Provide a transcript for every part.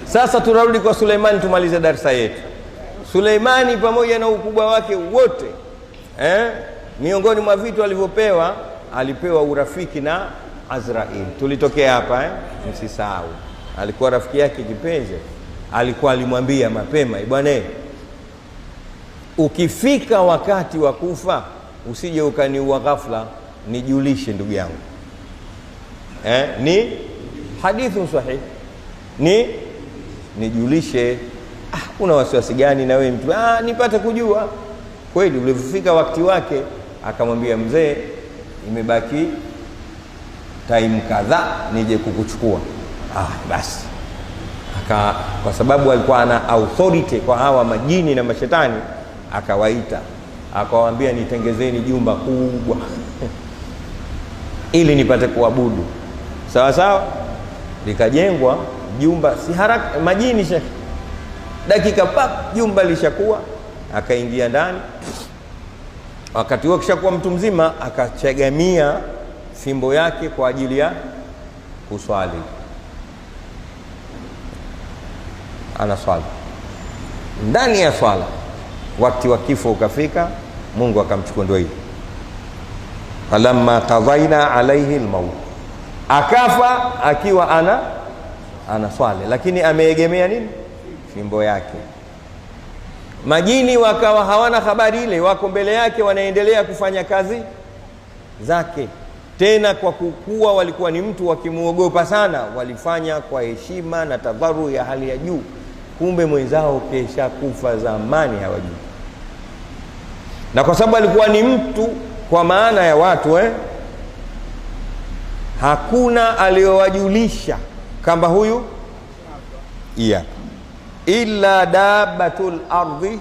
Sasa tunarudi kwa Suleimani, tumalize darasa yetu. Suleimani pamoja na ukubwa wake wote, miongoni mwa vitu alivyopewa, alipewa urafiki na Azrail. Tulitokea hapa, msisahau. Alikuwa rafiki yake kipenzi. Alikuwa alimwambia mapema, bwana, ukifika wakati wa kufa usije ukaniua ghafla, nijulishe ndugu yangu. Ni hadithu sahih, nijulishe. Una wasiwasi gani na wewe mtu? Nipate kujua. Kweli ulifika wakati wake, akamwambia mzee, imebaki time kadhaa nije kukuchukua. Basi kwa sababu alikuwa ana authority kwa hawa majini na mashetani, akawaita akawaambia, nitengezeni jumba kubwa ili nipate kuabudu. Sawa sawa, likajengwa jumba, si haraka majini shekhi, dakika jumba lishakuwa. Akaingia ndani, wakati huo kishakuwa mtu mzima, akachegamia fimbo yake kwa ajili ya kuswali. Anaswali ndani ya swala, wakati wa kifo ukafika, Mungu akamchukua. Ndio hiyo, falamma qadaina alayhi almaut, akafa akiwa anaswali, lakini ameegemea nini? Fimbo yake. Majini wakawa hawana habari ile, wako mbele yake, wanaendelea kufanya kazi zake. Tena kwa kuwa walikuwa ni mtu wakimuogopa sana, walifanya kwa heshima na tadharu ya hali ya juu. Kumbe mwenzao kesha kufa zamani, hawajui. Na kwa sababu alikuwa ni mtu kwa maana ya watu, hakuna aliyowajulisha kamba huyu illa dabbatul ardi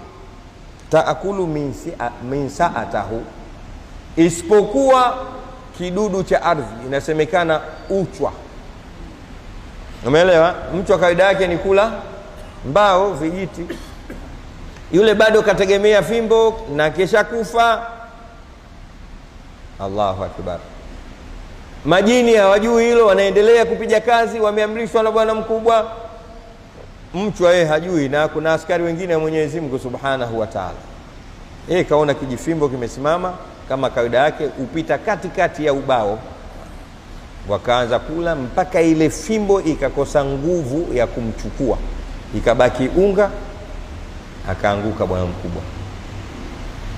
taakulu min sa'atahu, isipokuwa kidudu cha ardhi, inasemekana uchwa. Umeelewa? Mtu wa kawaida yake ni kula mbao, vijiti. Yule bado kategemea fimbo na kesha kufa. Allahu akbar. Majini hawajui hilo, wanaendelea kupiga kazi, wameamrishwa na bwana mkubwa. Mchwa hajui, na kuna askari wengine wa Mwenyezi Mungu Subhanahu wa Ta'ala. Kaona kijifimbo kimesimama kama kawaida yake, upita katikati ya ubao. Wakaanza kula mpaka ile fimbo ikakosa nguvu ya kumchukua, ikabaki unga, akaanguka bwana mkubwa.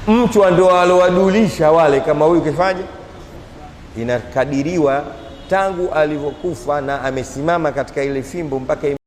Mchwa ndio alowadulisha wale, kama huyu kifaje. Inakadiriwa tangu alivyokufa na amesimama katika ile fimbo mpaka